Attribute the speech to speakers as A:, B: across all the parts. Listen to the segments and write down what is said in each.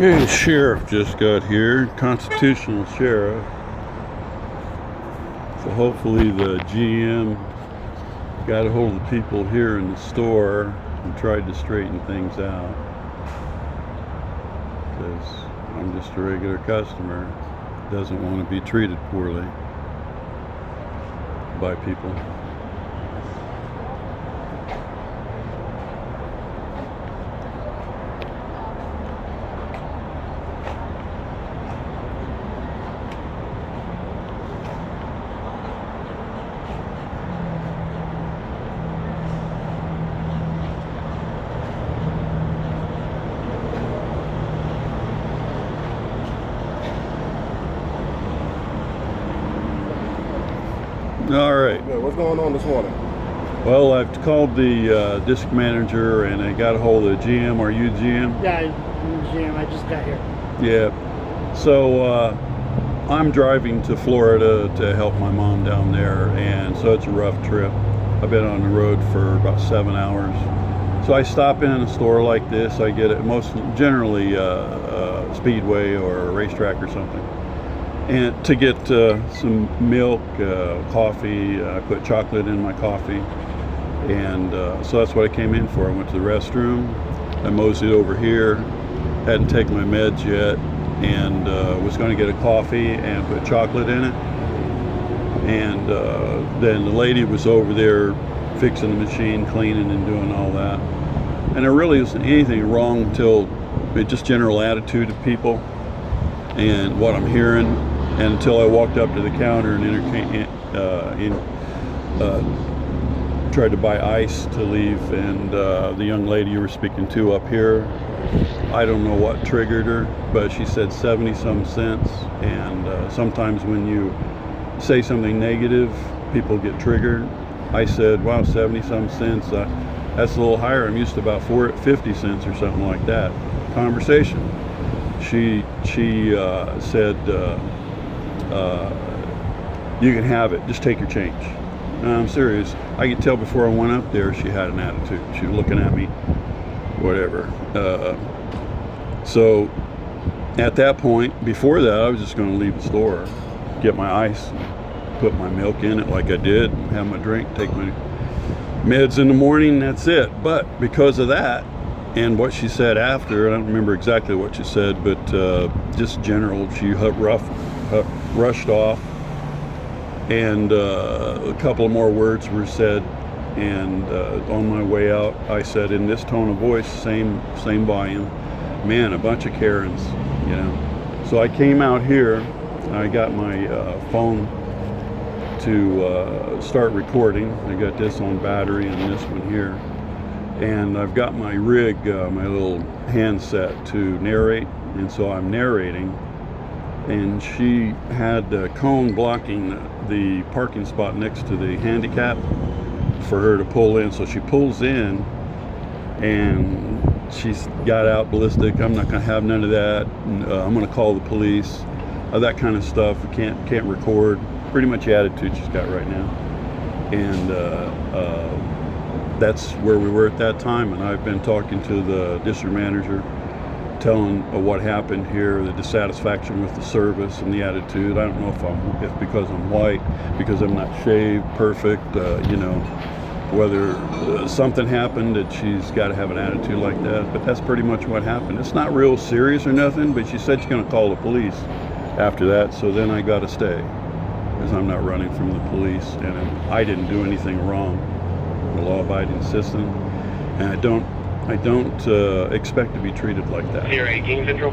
A: Okay, the sheriff just got here, constitutional sheriff. So hopefully the GM got a hold of the people here in the store and tried to straighten things out. Because I'm just a regular customer, doesn't want to be treated poorly by people. All right.
B: Yeah, what's going on this morning?
A: Well, I've called the district manager and I got a hold of the GM. Are you GM?
C: Yeah, I'm GM. I just got here.
A: Yeah. So I'm driving to Florida to help my mom down there, and so it's a rough trip. I've been on the road for about 7 hours. So I stop in a store like this. I get it generally Speedway or a racetrack or something. And to get some milk, coffee. I put chocolate in my coffee, and so that's what I came in for. I went to the restroom, I moseyed over here, hadn't taken my meds yet, and was going to get a coffee and put chocolate in it. And then the lady was over there fixing the machine, cleaning and doing all that. And there really isn't anything wrong until just general attitude of people and what I'm hearing. And until I walked up to the counter and tried to buy ice to leave, and the young lady you were speaking to up here, I don't know what triggered her, but she said 70-some cents. And sometimes when you say something negative, people get triggered. I said, wow, 70-some cents, that's a little higher. I'm used to about 50 cents or something like that. Conversation. She said, you can have it, just take your change. No, I'm serious. I could tell before I went up there she had an attitude. She was looking at me, whatever. So at that point, before that, I was just going to leave the store, get my ice, put my milk in it like I did, have my drink, take my meds in the morning, that's it. But because of that and what she said after, I don't remember exactly what she said, but just general, she rushed off, and a couple of more words were said, and on my way out I said in this tone of voice, same volume, man, a bunch of Karens, you know. So I came out here, I got my phone to start recording. I got this on battery and this one here, and I've got my rig, my little handset to narrate, and so I'm narrating. And she had a cone blocking the parking spot next to the handicap for her to pull in. So she pulls in and she's got out ballistic. I'm not going to have none of that. I'm going to call the police. That kind of stuff. We can't record. Pretty much the attitude she's got right now. And that's where we were at that time. And I've been talking to the district manager, telling what happened here, the dissatisfaction with the service and the attitude. I don't know if because I'm white, because I'm not shaved perfect, you know, whether something happened that she's got to have an attitude like that. But that's pretty much what happened. It's not real serious or nothing, but she said she's going to call the police after that. So then I got to stay, because I'm not running from the police, and I didn't do anything wrong. I'm a law-abiding citizen, and I don't expect to be treated like that.
D: Here, 18 Central.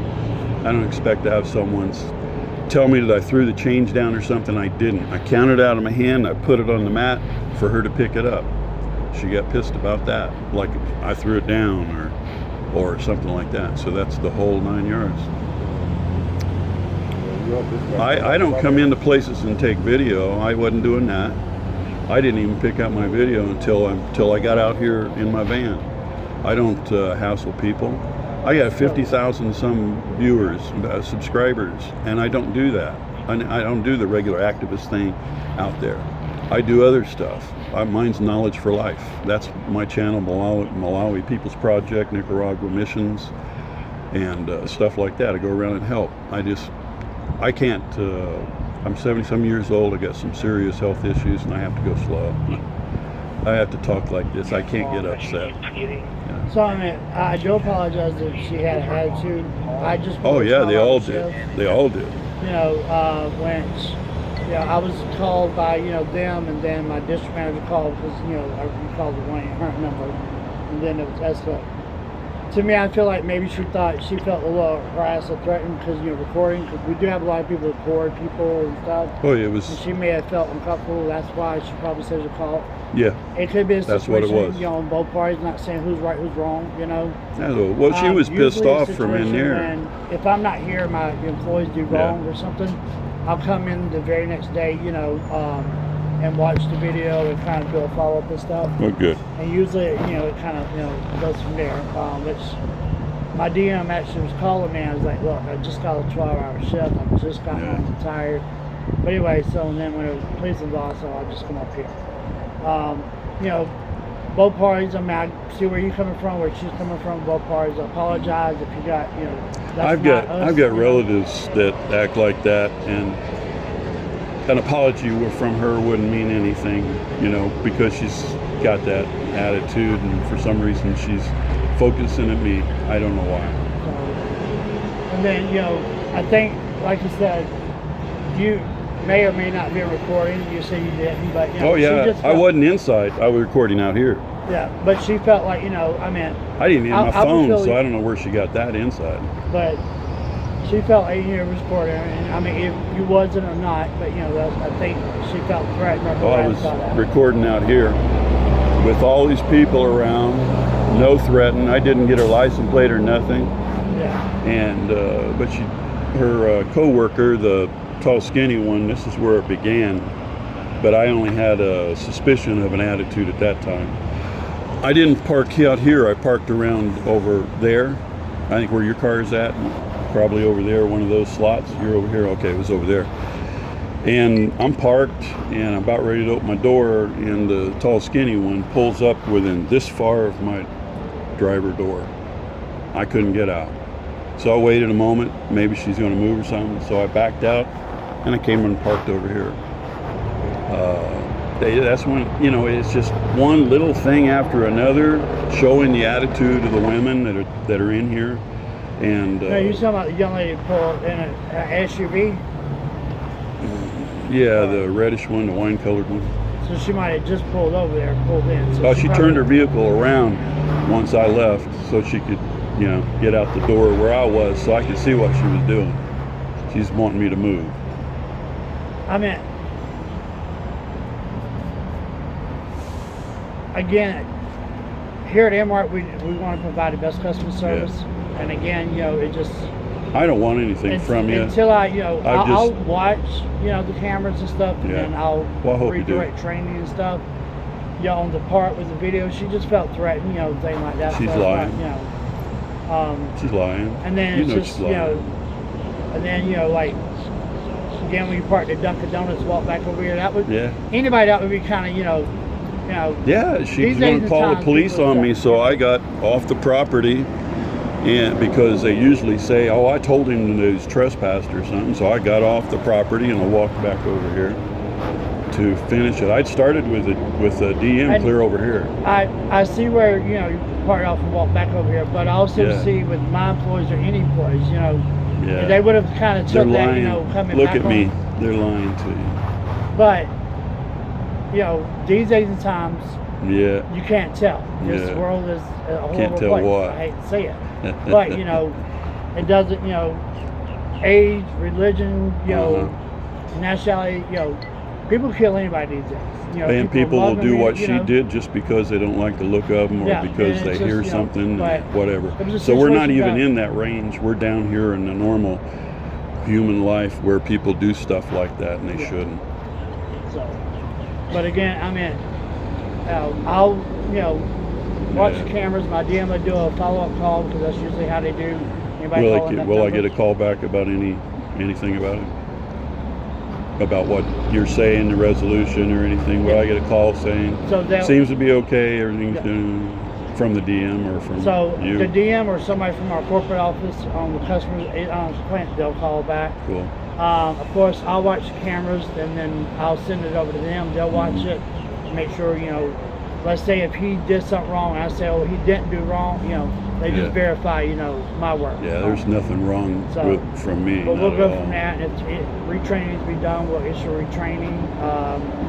A: I don't expect to have someone tell me that I threw the change down or something. I didn't. I counted out of my hand, I put it on the mat for her to pick it up. She got pissed about that, like I threw it down or something like that. So that's the whole 9 yards. I don't come into places and take video. I wasn't doing that. I didn't even pick up my video until I got out here in my van. I don't hassle people. I got 50,000 some viewers, subscribers, and I don't do that. I don't do the regular activist thing out there. I do other stuff. Mine's Knowledge for Life. That's my channel, Malawi People's Project, Nicaragua Missions. and stuff like that. I go around and help. I can't. I'm 70-some years old. I got some serious health issues, and I have to go slow. I have to talk like this. I can't get upset. Yeah.
C: So I mean, I do apologize if she had an attitude. I just
A: Oh yeah, they all
C: shift.
A: did. They all did.
C: You know, when I was called by them, and then my district manager called because we called the 1-800 number, and then it was escalated. To me, I feel like maybe she felt a little harassed or threatened because recording. Because we do have a lot of people record people and stuff.
A: Oh, it was.
C: And she may have felt uncomfortable. That's why she probably says a call.
A: Yeah.
C: It could be a
A: That's what it
C: situation,
A: was.
C: On both parties, not saying who's right, who's wrong.
A: Yeah, well, she was pissed
C: Usually a
A: off from in
C: situation
A: there.
C: when if I'm not here, my employees do wrong or something, I'll come in the very next day, and watch the video and kind of do a follow up and stuff.
A: Well, good.
C: And usually, it kind of, goes from there. Which my DM actually was calling me. I was like, look, I just got a 12-hour shift. I just got home, I'm tired. But anyway, so and then when it was police involved, so I'll just come up here. Both parties. I mean, I see where you're coming from, where she's coming from. Both parties. I apologize if you got, That's
A: I've got relatives that act like that, and an apology from her wouldn't mean anything, because she's got that attitude, and for some reason she's focusing at me. I don't know why.
C: And then, I think, like you said, you may or may not be recording. You say you didn't, but
A: Oh yeah, I wasn't inside. I was recording out here.
C: Yeah, but she felt like,
A: I didn't have my phone, so I don't know where she got that inside.
C: But she felt like you was recording, and I mean, if you wasn't or not, but I think she felt threatened or
A: Well, I was
C: harassed by that.
A: recording out here with all these people around, no threaten. I didn't get her license plate or nothing.
C: Yeah.
A: And but her co-worker, the tall, skinny one, this is where it began. But I only had a suspicion of an attitude at that time. I didn't park out here. I parked around over there. I think where your car is at, probably over there, one of those slots. You're over here. Okay, it was over there. And I'm parked, and I'm about ready to open my door, and the tall, skinny one pulls up within this far of my driver door. I couldn't get out. So I waited a moment. Maybe she's going to move or something. So I backed out, and I came and parked over here. That's when, it's just one little thing after another, showing the attitude of the women that are in here. And
C: No, you're talking about the young lady pulled in an SUV?
A: Yeah, the reddish one, the wine-colored one.
C: So she might have just pulled over there, pulled in. So
A: She turned her vehicle around once I left, so she could, get out the door where I was, so I could see what she was doing. She's wanting me to move.
C: I mean, again, here at Emart, we want to provide the best customer service. Yeah. And again, it just...
A: I don't want anything from you.
C: Until I'll watch, the cameras and stuff, and then I'll redirect training and stuff. On the part with the video, she just felt threatened, thing like that.
A: She's lying. She's lying.
C: And then it's just, and then, like, again, when you parked at Dunkin' Donuts, walk back over here, that would, anybody that would be kind of,
A: Yeah, she's going to call the police on me, so I got off the property. And because they usually say, oh, I told him he was trespassed or something, so I got off the property and I walked back over here to finish it. I'd started with a DM clear over here.
C: I see where you parked off and walked back over here, but I also see with my employees or any employees, they would have kind of took that, coming
A: Look
C: back
A: at me, they're lying to you.
C: But these days and times, you can't tell. This world is a horrible
A: Can't tell
C: place.
A: what.
C: I hate to say it. But, it doesn't, age, religion, nationality, people kill anybody these days.
A: And people will do what she did just because they don't like the look of them or because they hear something, whatever. So we're not even in that range. We're down here in the normal human life where people do stuff like that and they shouldn't.
C: So, but again, I mean, I'll, watch the cameras. My DM will do a follow-up call because that's usually how they do.
A: Will I get a call back about anything about it? About what you're saying, the resolution or anything? Will I get a call saying, seems to be okay, everything's doing... From the DM or from
C: So
A: you?
C: the DM or somebody from our corporate office on the customer plant, they'll call back.
A: Cool.
C: Of course, I'll watch the cameras and then I'll send it over to them. They'll watch it, make sure, you know, let's say if he did something wrong, I say, oh, he didn't do wrong, you know, they just verify, you know, my work.
A: Yeah, there's nothing wrong from me.
C: But we'll
A: not
C: go
A: at all.
C: from that. If retraining needs to be done, we'll issue retraining.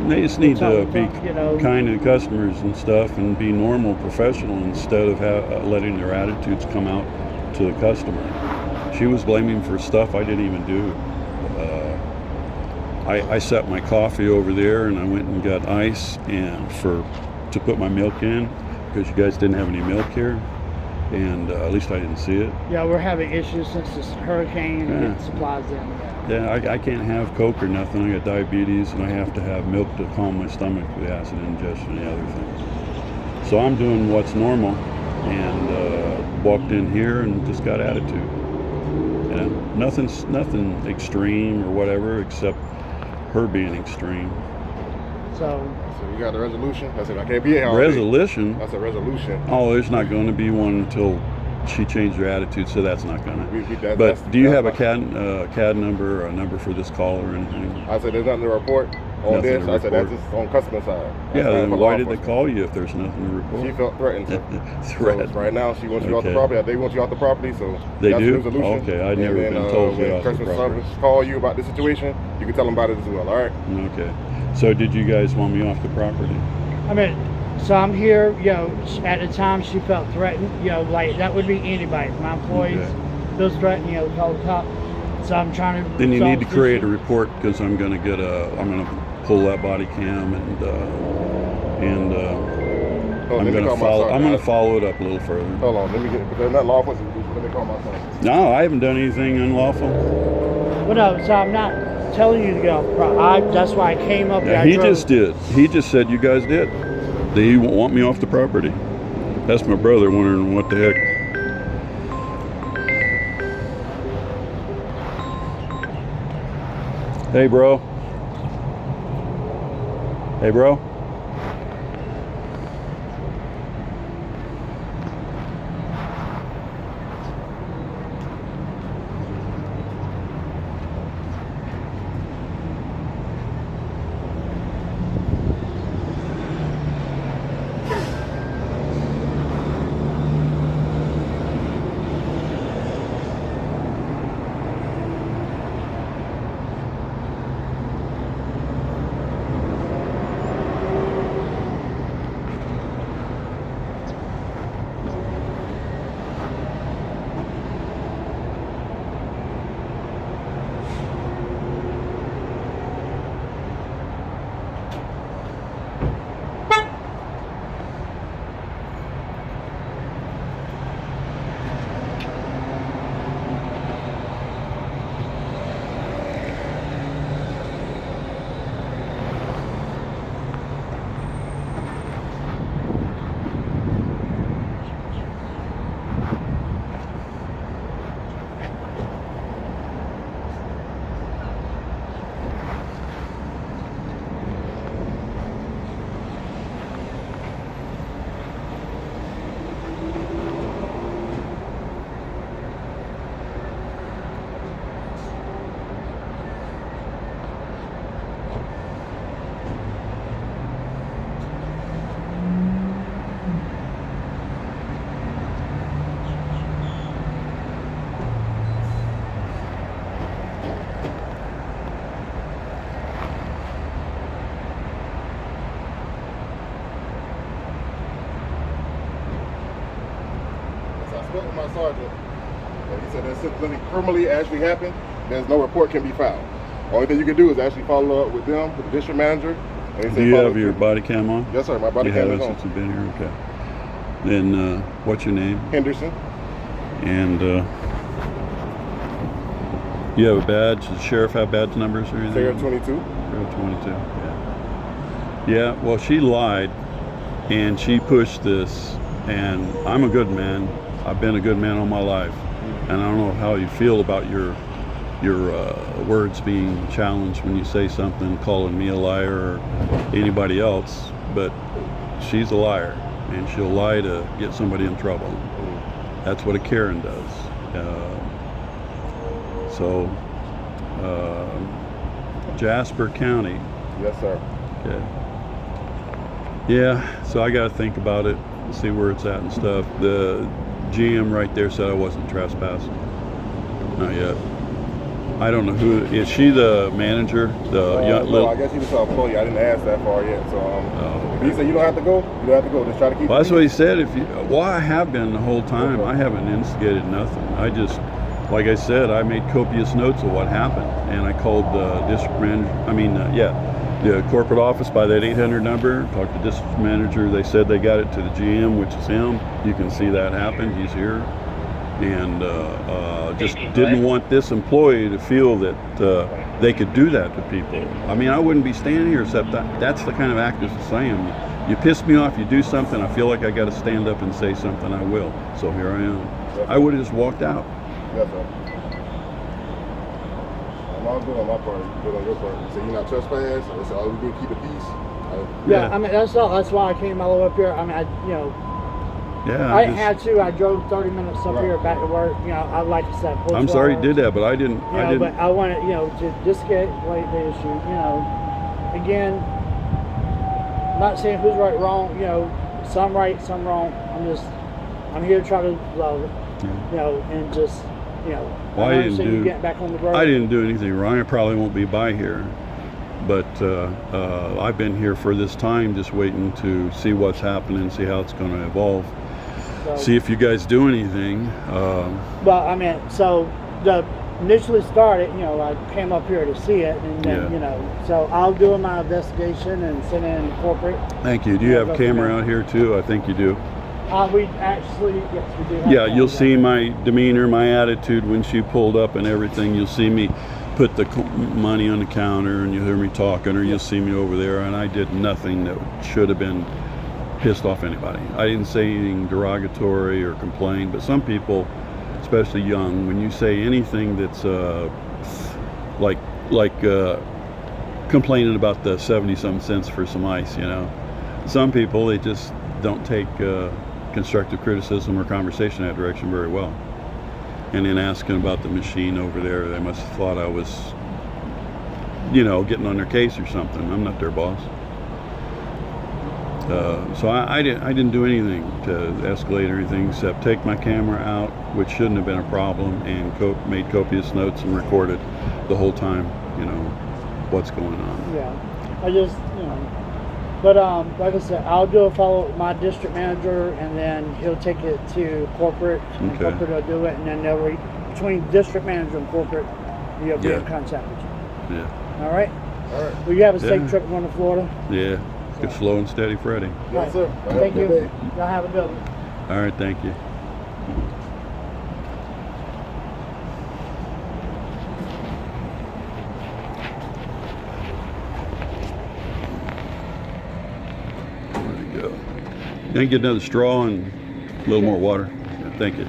A: They just need to be
C: you know,
A: kind to the customers and stuff and be normal, professional instead of letting their attitudes come out to the customer. She was blaming for stuff I didn't even do. I set my coffee over there and I went and got ice and to put my milk in because you guys didn't have any milk here, and at least I didn't see it.
C: Yeah, we're having issues since this hurricane and getting supplies in.
A: Yeah, I can't have Coke or nothing. I got diabetes and I have to have milk to calm my stomach with acid ingestion and the other things. So I'm doing what's normal, and walked in here and just got attitude. You know, nothing extreme or whatever except her being extreme.
C: So
B: you got the resolution? I said I can't be here.
A: Resolution?
B: That's a resolution.
A: Oh, there's not going to be one until she changed her attitude, so that's not going to. But
B: that's,
A: do you have a CAD number or a number for this call or anything?
B: I said there's nothing to report on
A: Nothing
B: this.
A: to
B: I said that's
A: report.
B: just on customer side.
A: Yeah,
B: That's
A: then
B: not
A: why
B: for
A: did
B: law
A: they call you if there's nothing to report?
B: She felt threatened.
A: Threat.
B: So right now she wants you off the
A: Okay.
B: property. They want you off the property, so
A: They
B: that's
A: do?
B: the resolution.
A: Okay, I'd never
B: and then,
A: been told to get
B: when
A: off the
B: customer
A: property.
B: service call you about the situation, you can tell them about it as well. All right.
A: Okay. So did you guys want me off the property?
C: I mean, so I'm here, you know, at the time she felt threatened, you know, like that would be anybody. My employees feels threatened, you know, call the cop. So I'm trying to.
A: Then you
C: resolve
A: need to
C: this
A: create a
C: issue.
A: report because I'm going to pull that body cam and
B: Oh,
A: I'm
B: let me
A: going to
B: call my
A: follow.
B: sergeant.
A: I'm going to follow it up a little further.
B: Hold on, let me get. But they're not law enforcement. Let me call my son.
A: No, I haven't done anything unlawful.
C: Well, no, so I'm not telling you to get off the property. That's why I came up here.
A: Yeah,
C: I
A: he
C: drove-
A: just did. He just said you guys did. They want me off the property. That's my brother wondering what the heck. Hey, bro. Hey, bro.
B: So I spoke with my sergeant, and he said that since nothing criminally actually happened, there's no report can be filed. Only thing you can do is actually follow up with them, with the district manager. And they
A: Do
B: say
A: you
B: follow
A: have your
B: through.
A: body cam on?
B: Yes, sir. My body
A: You
B: cam
A: have
B: is
A: it
B: on.
A: since you've been here? Okay. Then what's your name?
B: Henderson.
A: And you have a badge? Does the sheriff have badge numbers or anything?
B: Sarah 22.
A: Sarah 22, yeah. Yeah, well, she lied, and she pushed this, and I'm a good man. I've been a good man all my life, and I don't know how you feel about your words being challenged when you say something, calling me a liar or anybody else, but she's a liar. and she'll lie to get somebody in trouble. That's what a Karen does. Jasper County.
B: Yes, sir.
A: Okay. Yeah, so I got to think about it, see where it's at and stuff. The GM right there said I wasn't trespassing. Not yet. I don't know who is she. The manager? The young,
B: no, I guess he was an employee. I didn't ask that far yet. So if he said you don't have to go, you don't have to go. Just try to keep.
A: Well, that's what he said. Well, I have been the whole time. I haven't instigated nothing. I just, like I said, I made copious notes of what happened, and I called the district manager. The corporate office by that 800 number. Talked to the district manager. They said they got it to the GM, which is him. You can see that happen. He's here, and just didn't want this employee to feel that they could do that to people. I mean, I wouldn't be standing here except that's the kind of activist I am. You piss me off, you do something, I feel like I got to stand up and say something, I will. So here I am. I would have just walked out.
B: Yes, sir. I'm all good on my part. Good on your part. You say you're not trespass. I said all we do is keep the peace.
C: Yeah, I mean that's all. That's why I came all the way up here. I mean, I had to. I drove 30 minutes up here back to work. I like I said.
A: I'm sorry you did that, but I didn't.
C: But I wanted, to de-escalate the issue. Again, I'm not saying who's right, wrong. Some right, some wrong. I'm here to try to love it. And just,
A: well, I didn't
C: get back on the road.
A: I didn't do anything wrong. I probably won't be by here, but I've been here for this time, just waiting to see what's happening, see how it's going to evolve. See if you guys do anything.
C: Well, I mean, so the initially started, I came up here to see it, and then, so I'll do my investigation and send in corporate.
A: Thank you. Do you have a camera out here too? I think you do.
C: We actually, yes, we do.
A: Yeah, you'll see my demeanor, my attitude when she pulled up and everything. You'll see me put the money on the counter, and you'll hear me talking, or you'll see me over there, and I did nothing that should have been pissed off anybody. I didn't say anything derogatory or complain, but some people, especially young, when you say anything that's like complaining about the 70-some cents for some ice, some people, they just don't take constructive criticism or conversation in that direction very well. And then asking about the machine over there, they must have thought I was, getting on their case or something. I'm not their boss. So I didn't do anything to escalate or anything except take my camera out, which shouldn't have been a problem, and made copious notes and recorded the whole time, what's going on.
C: Yeah, I just, but like I said, I'll do a follow with my district manager, and then he'll take it to corporate, and corporate will do it, and then between district manager and corporate, you'll be in contact with you.
A: Yeah.
C: All right?
B: All right.
C: Well, you have a safe trip going to Florida?
A: Yeah. Good, slow and steady, Freddie.
B: Yes, sir.
C: Thank you. Y'all have a good one.
A: All right, thank you. There we go. Can I get another straw and a little more water? Yeah, thank you.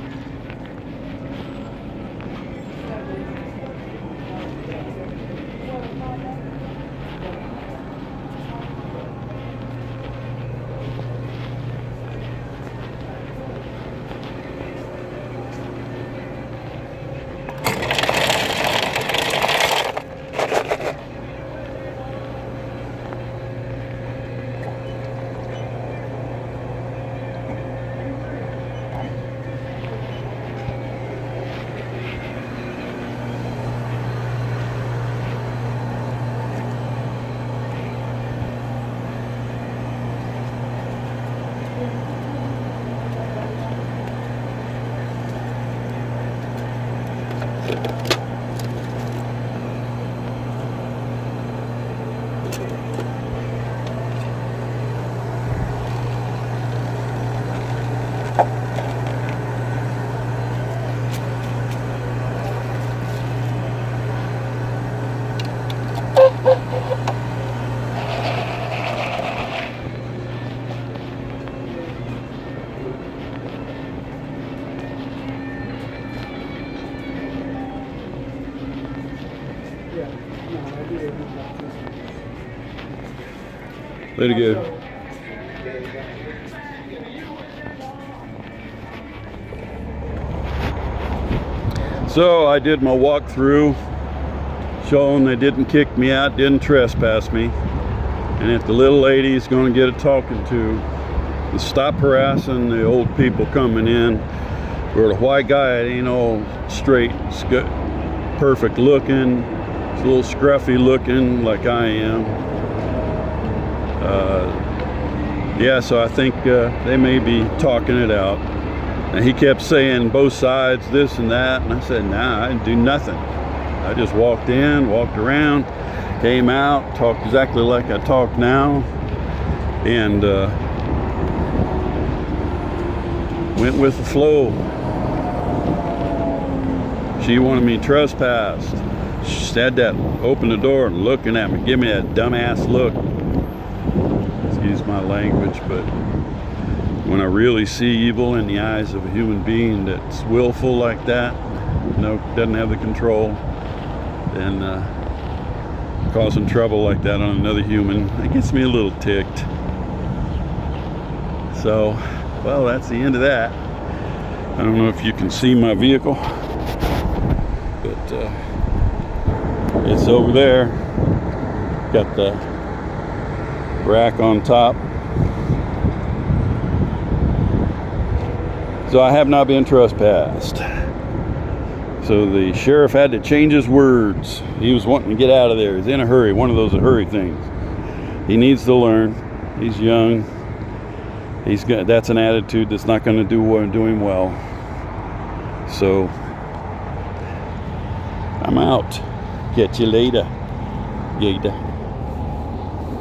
A: Way to go. So I did my walkthrough, showing they didn't kick me out, didn't trespass me. And if the little lady's going to get a talking to stop harassing the old people coming in, or the white guy ain't all straight, perfect looking, it's a little scruffy looking like I am. Yeah, so I think they may be talking it out. And he kept saying both sides, this and that, and I said, nah, I didn't do nothing. I just walked in, walked around, came out, talked exactly like I talk now, and went with the flow. She wanted me trespassed. She said that, opened the door and looking at me, give me that dumbass look. Excuse my language, but when I really see evil in the eyes of a human being that's willful like that, doesn't have the control, then causing trouble like that on another human, it gets me a little ticked. So, well, that's the end of that. I don't know if you can see my vehicle, but it's over there. Got the rack on top. So I have not been trespassed. So the sheriff had to change his words. He was wanting to get out of there. He's in a hurry, one of those hurry things. He needs to learn. He's young. That's an attitude that's not going to do him well. So I'm out. Catch you later. Gator.